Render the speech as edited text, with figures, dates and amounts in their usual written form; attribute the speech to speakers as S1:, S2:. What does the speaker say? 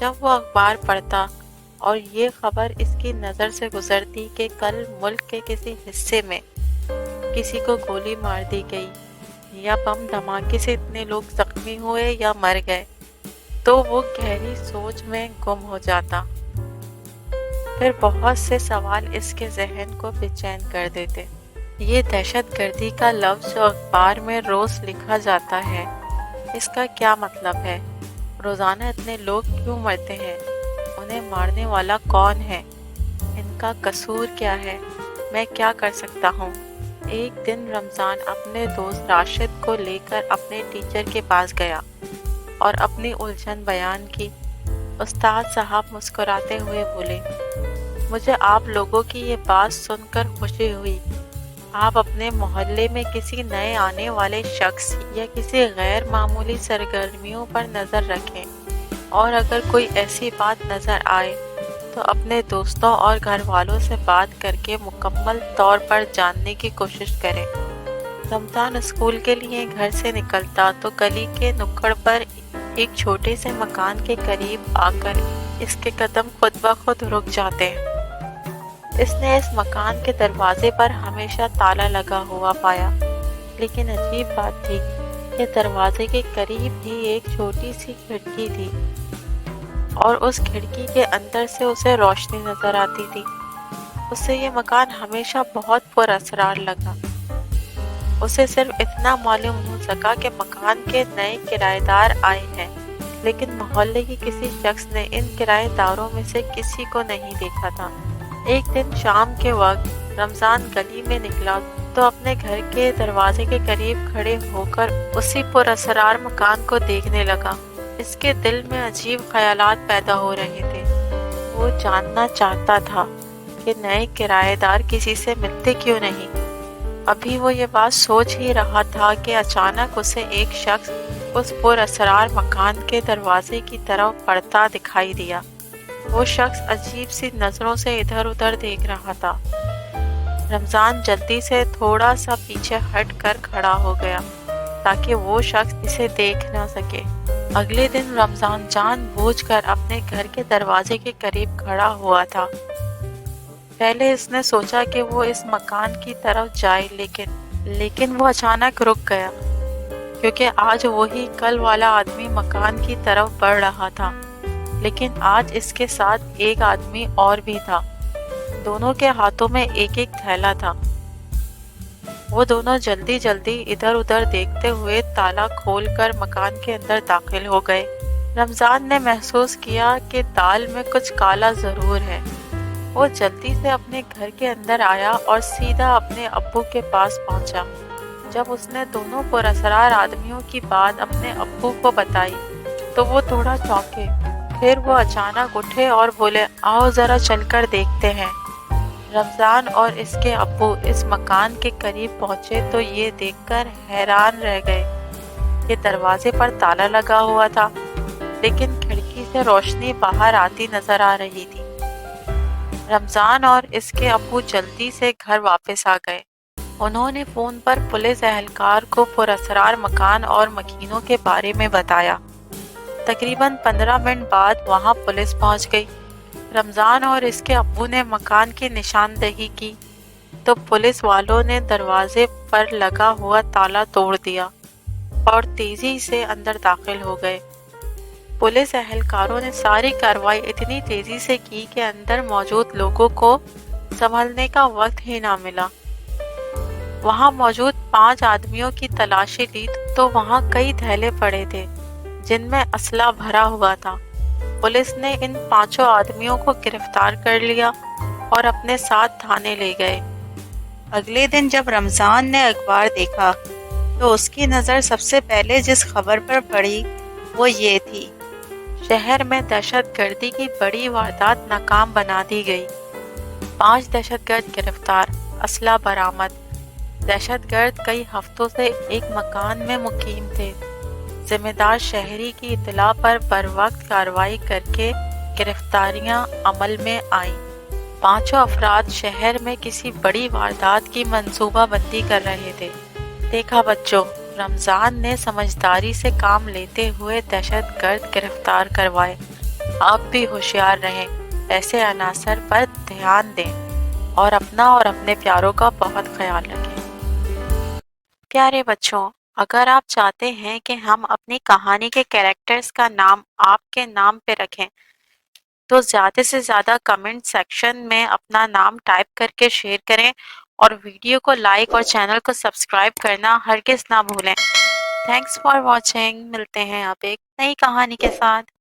S1: جب وہ اخبار پڑھتا اور یہ خبر اس کی نظر سے گزرتی کہ کل ملک کے کسی حصے میں کسی کو گولی مار دی گئی یا بم دھماکے سے اتنے لوگ زخمی ہوئے یا مر گئے، تو وہ گہری سوچ میں گم ہو جاتا۔ پھر بہت سے سوال اس کے ذہن کو بے چین کر دیتے۔ یہ دہشت گردی کا لفظ جو اخبار میں روز لکھا جاتا ہے، اس کا کیا مطلب ہے؟ روزانہ اتنے لوگ کیوں مرتے ہیں؟ انہیں مارنے والا کون ہے؟ ان کا قصور کیا ہے؟ میں کیا کر سکتا ہوں؟ ایک دن رمضان اپنے دوست راشد کو لے کر اپنے ٹیچر کے پاس گیا اور اپنی الجھن بیان کی۔ استاد صاحب مسکراتے ہوئے بولے، مجھے آپ لوگوں کی یہ بات سن کر خوشی ہوئی۔ آپ اپنے محلے میں کسی نئے آنے والے شخص یا کسی غیر معمولی سرگرمیوں پر نظر رکھیں، اور اگر کوئی ایسی بات نظر آئے تو اپنے دوستوں اور گھر والوں سے بات کر کے مکمل طور پر جاننے کی کوشش کریں۔ رمضان اسکول کے لیے گھر سے نکلتا تو گلی کے نکڑ پر ایک چھوٹے سے مکان کے قریب آ کر اس کے قدم خود بخود رک جاتے۔ اس نے اس مکان کے دروازے پر ہمیشہ تالا لگا ہوا پایا، لیکن عجیب بات تھی کہ دروازے کے قریب ہی ایک چھوٹی سی کھڑکی تھی، اور اس کھڑکی کے اندر سے اسے روشنی نظر آتی تھی۔ اسے یہ مکان ہمیشہ بہت پر اسرار لگا۔ اسے صرف اتنا معلوم ہو سکا کہ مکان کے نئے کرایہ دار آئے ہیں، لیکن محلے کی کسی شخص نے ان کرایہ داروں میں سے کسی کو نہیں دیکھا تھا۔ ایک دن شام کے وقت رمضان گلی میں نکلا تو اپنے گھر کے دروازے کے قریب کھڑے ہو کر اسی پر اسرار مکان کو دیکھنے لگا۔ اس کے دل میں عجیب خیالات پیدا ہو رہے تھے۔ وہ جاننا چاہتا تھا کہ نئے کرایہ دار کسی سے ملتے کیوں نہیں۔ ابھی وہ یہ بات سوچ ہی رہا تھا کہ اچانک اسے ایک شخص اس پر اسرار مکان کے دروازے کی طرف بڑھتا دکھائی دیا۔ وہ شخص عجیب سی نظروں سے ادھر ادھر دیکھ رہا تھا۔ رمضان جلدی سے تھوڑا سا پیچھے ہٹ کر کھڑا ہو گیا تاکہ وہ شخص اسے دیکھ نہ سکے۔ اگلے دن رمضان جان بوجھ کر اپنے گھر کے دروازے کے قریب کھڑا ہوا تھا۔ پہلے اس نے سوچا کہ وہ اس مکان کی طرف جائے، لیکن وہ اچانک رک گیا، کیونکہ آج وہی کل والا آدمی مکان کی طرف بڑھ رہا تھا، لیکن آج اس کے ساتھ ایک آدمی اور بھی تھا۔ دونوں کے ہاتھوں میں ایک ایک تھیلا تھا۔ وہ دونوں جلدی جلدی ادھر ادھر دیکھتے ہوئے تالا کھول کر مکان کے اندر داخل ہو گئے۔ رمضان نے محسوس کیا کہ دال میں کچھ کالا ضرور ہے۔ وہ جلدی سے اپنے گھر کے اندر آیا اور سیدھا اپنے ابو کے پاس پہنچا۔ جب اس نے دونوں پر اسرار آدمیوں کی بات اپنے ابو کو بتائی تو وہ تھوڑا چونکے۔ پھر وہ اچانک اٹھے اور بولے، آؤ ذرا چل کر دیکھتے ہیں۔ رمضان اور اس کے ابو اس مکان کے قریب پہنچے تو یہ دیکھ کر حیران رہ گئے کہ دروازے پر تالا لگا ہوا تھا، لیکن کھڑکی سے روشنی باہر آتی نظر آ رہی تھی۔ رمضان اور اس کے ابو جلدی سے گھر واپس آ گئے۔ انہوں نے فون پر پولیس اہلکار کو پر اسرار مکان اور مکینوں کے بارے میں بتایا۔ تقریباً 15 منٹ بعد وہاں پولیس پہنچ گئی۔ رمضان اور اس کے ابو نے مکان کی نشاندہی کی تو پولیس والوں نے دروازے پر لگا ہوا تالا توڑ دیا اور تیزی سے اندر داخل ہو گئے۔ پولیس اہلکاروں نے ساری کارروائی اتنی تیزی سے کی کہ اندر موجود لوگوں کو سنبھلنے کا وقت ہی نہ ملا۔ وہاں موجود 5 آدمیوں کی تلاشی لی تو وہاں کئی تھیلے پڑے تھے جن میں اسلحہ بھرا ہوا تھا۔ پولیس نے ان 5 آدمیوں کو گرفتار کر لیا اور اپنے ساتھ تھانے لے گئے۔ اگلے دن جب رمضان نے اخبار دیکھا تو اس کی نظر سب سے پہلے جس خبر پر پڑی وہ یہ تھی، شہر میں دہشت گردی کی بڑی واردات ناکام بنا دی گئی، 5 دہشت گرد گرفتار، اسلحہ برآمد۔ دہشت گرد کئی ہفتوں سے ایک مکان میں مقیم تھے۔ ذمہ دار شہری کی اطلاع پر بروقت کارروائی کر کے گرفتاریاں عمل میں آئیں۔ 5 افراد شہر میں کسی بڑی واردات کی منصوبہ بندی کر رہے تھے۔ دیکھا بچوں، رمضان نے سمجھداری سے کام لیتے ہوئے دہشت گرد گرفتار کروائے۔ آپ بھی ہوشیار رہیں، ایسے عناصر پر دھیان دیں اور اپنا اور اپنے پیاروں کا بہت خیال رکھیں۔ پیارے بچوں، اگر آپ چاہتے ہیں کہ ہم اپنی کہانی کے کیریکٹرز کا نام آپ کے نام پہ رکھیں تو زیادہ سے زیادہ کمنٹ سیکشن میں اپنا نام ٹائپ کر کے شیئر کریں اور ویڈیو کو لائک اور چینل کو سبسکرائب کرنا ہرگز نہ بھولیں۔ تھینکس فار واچنگ، ملتے ہیں آپ ایک نئی کہانی کے ساتھ۔